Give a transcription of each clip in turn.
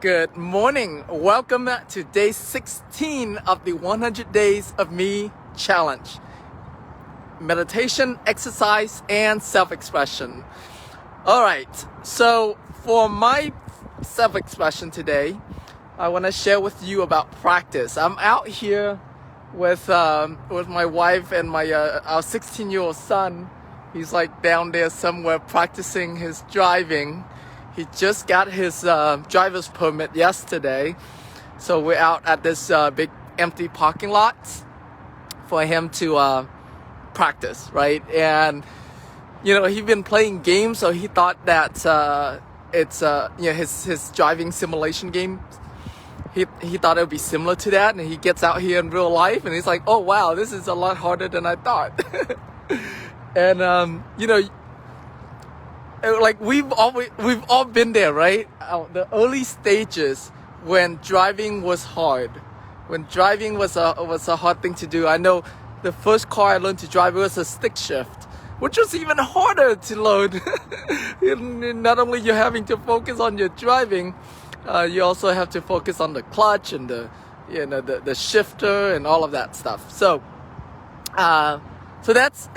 Good morning. Welcome to day 16 of the 100 Days of Me challenge. Meditation, exercise, and self-expression. All right. So for my self-expression today, I want to share with you about practice. I'm out here with my wife and my our 16-year-old son. He's like down there somewhere practicing his driving. He just got his driver's permit yesterday. So we're out at this big empty parking lot for him to practice, right? And, he's been playing games, so he thought that it's his driving simulation game. He thought it would be similar to that, and he gets out here in real life, and he's like, oh, wow, this is a lot harder than I thought. And, like we've all been there, right? The early stages when driving was hard, when driving was a hard thing to do. I know the first car I learned to drive was a stick shift, which was even harder to load. Not only you're having to focus on your driving, you also have to focus on the clutch and the shifter and all of that stuff. So that's,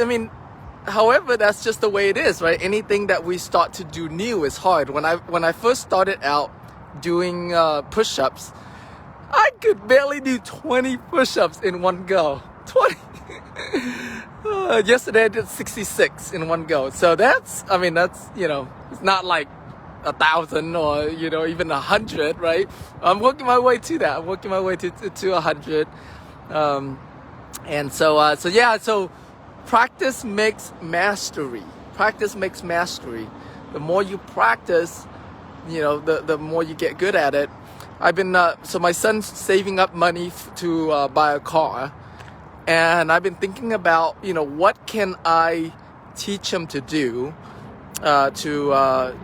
however, that's just the way it is, right? Anything that we start to do new is hard. When I first started out doing push-ups, I could barely do 20 push-ups in one go. 20. Yesterday I did 66 in one go. So that's it's not like 1,000 or even 100, right? I'm working my way to that. I'm working my way to 100. So practice makes mastery. Practice makes mastery. The more you practice, the more you get good at it. I've been so my son's saving up money to buy a car, and I've been thinking about what can I teach him to do so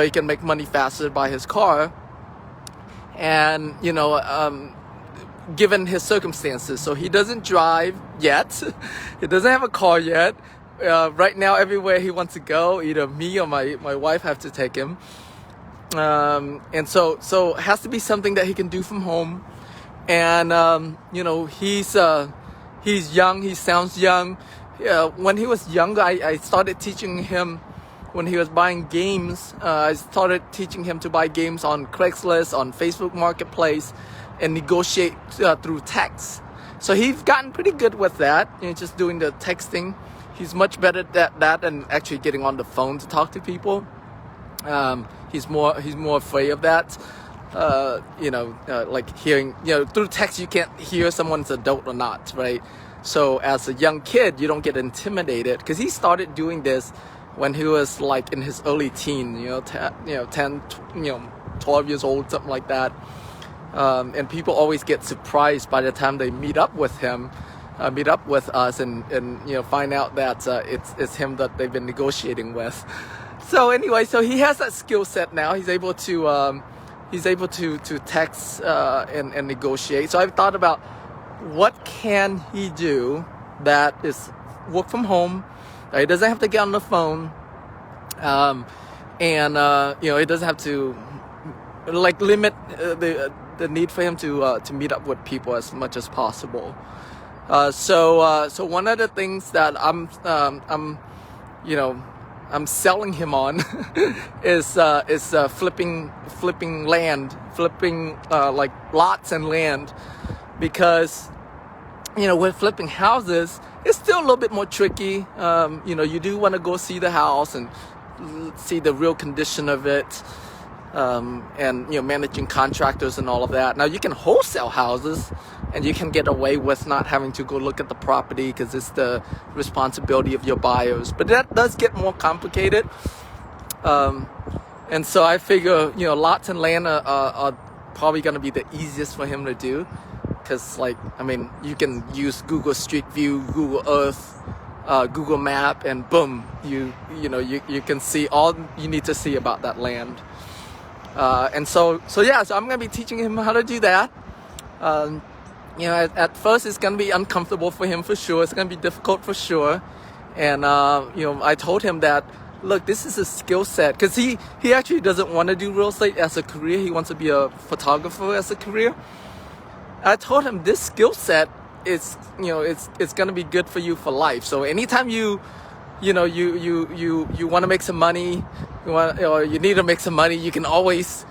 he can make money faster by his car, and given his circumstances. So he doesn't drive yet. He doesn't have a car yet. Right now, everywhere he wants to go, either me or my wife have to take him. And so it has to be something that he can do from home. And, he's young. He sounds young. When he was younger, I started teaching him when he was buying games. I started teaching him to buy games on Craigslist, on Facebook Marketplace, and negotiate through text. So he's gotten pretty good with that, just doing the texting. He's much better at that than actually getting on the phone to talk to people. He's more afraid of that. Like hearing, through text you can't hear someone's adult or not, right? So as a young kid, you don't get intimidated, because he started doing this when he was like in his early teen, 10, 12 years old, something like that. And people always get surprised by the time they meet up with us, and find out that it's him that they've been negotiating with. So anyway, so he has that skill set now. He's able to text and negotiate. So I've thought about what can he do that is work from home. He doesn't have to get on the phone, and he doesn't have to limit the need for him to meet up with people as much as possible. So one of the things that I'm selling him on is flipping land, like lots and land, because with flipping houses, it's still a little bit more tricky. You do want to go see the house and see the real condition of it. And managing contractors and all of that. Now you can wholesale houses, and you can get away with not having to go look at the property, because it's the responsibility of your buyers. But that does get more complicated. And so I figure lots and land are probably going to be the easiest for him to do, because you can use Google Street View, Google Earth, Google Map, and boom, you can see all you need to see about that land. So I'm going to be teaching him how to do that. At first it's going to be uncomfortable for him for sure. It's going to be difficult for sure. And, I told him that look, this is a skill set, because he actually doesn't want to do real estate as a career. He wants to be a photographer as a career. I told him this skill set is, it's going to be good for you for life. So anytime you want to make some money, or you need to make some money, you can always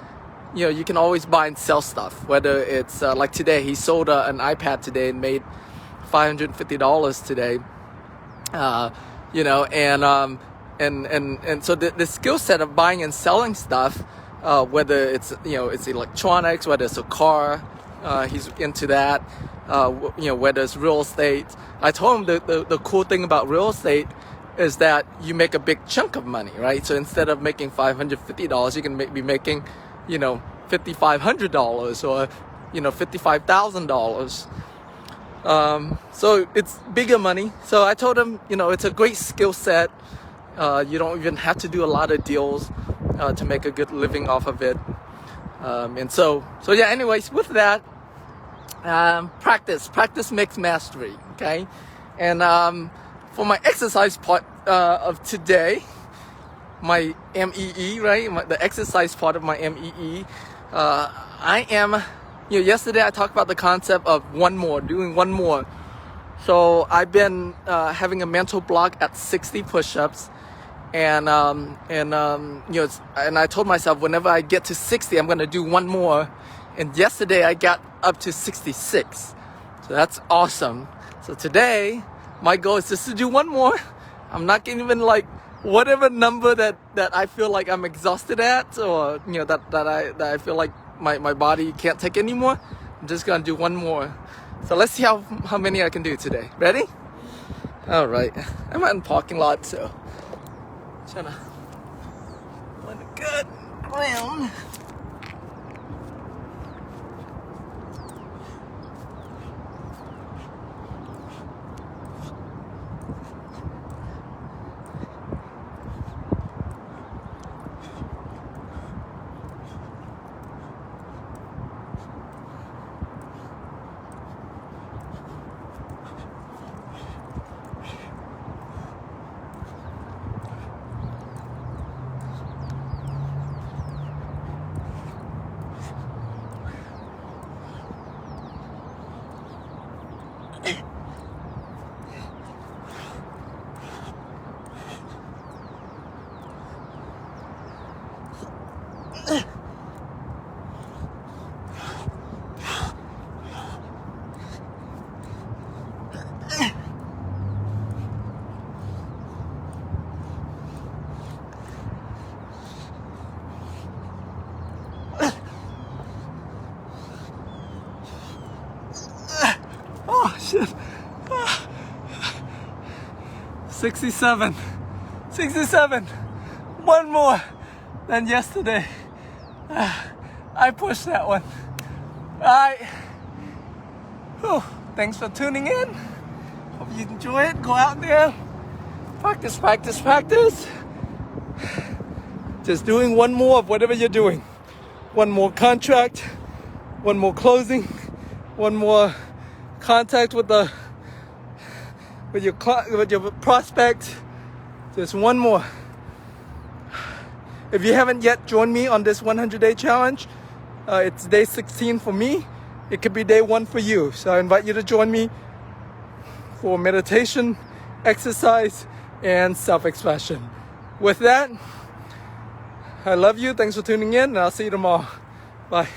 buy and sell stuff. Whether it's like today, he sold an iPad today and made $550 today. And so the skill set of buying and selling stuff, whether it's electronics, whether it's a car, he's into that. Whether it's real estate. I told him the cool thing about real estate is that you make a big chunk of money, right? So instead of making $550, you can be making, $5,500 or, $55,000. So it's bigger money. So I told him, it's a great skill set. You don't even have to do a lot of deals to make a good living off of it. So yeah, anyways, with that, practice makes mastery. Okay. And for my exercise part of today, my MEE, right? The exercise part of my MEE, I am, yesterday I talked about the concept of doing one more. So I've been having a mental block at 60 push-ups, and I told myself whenever I get to 60, I'm gonna do one more. And yesterday I got up to 66, so that's awesome. So today my goal is just to do one more. I'm not gonna even whatever number that I feel like I'm exhausted at, or that I feel like my body can't take anymore. I'm just gonna do one more. So let's see how many I can do today. Ready? All right. I'm out in the parking lot, so trying to find a good ground. Oh shit. 67. One more than yesterday. I pushed that one. Alright. Thanks for tuning in. Hope you enjoy it. Go out there. Practice. Just doing one more of whatever you're doing. One more contract. One more closing. One more contact with your prospect. Just one more. If you haven't yet joined me on this 100-day challenge, it's day 16 for me. It could be day 1 for you. So I invite you to join me for meditation, exercise, and self-expression. With that, I love you. Thanks for tuning in, and I'll see you tomorrow. Bye.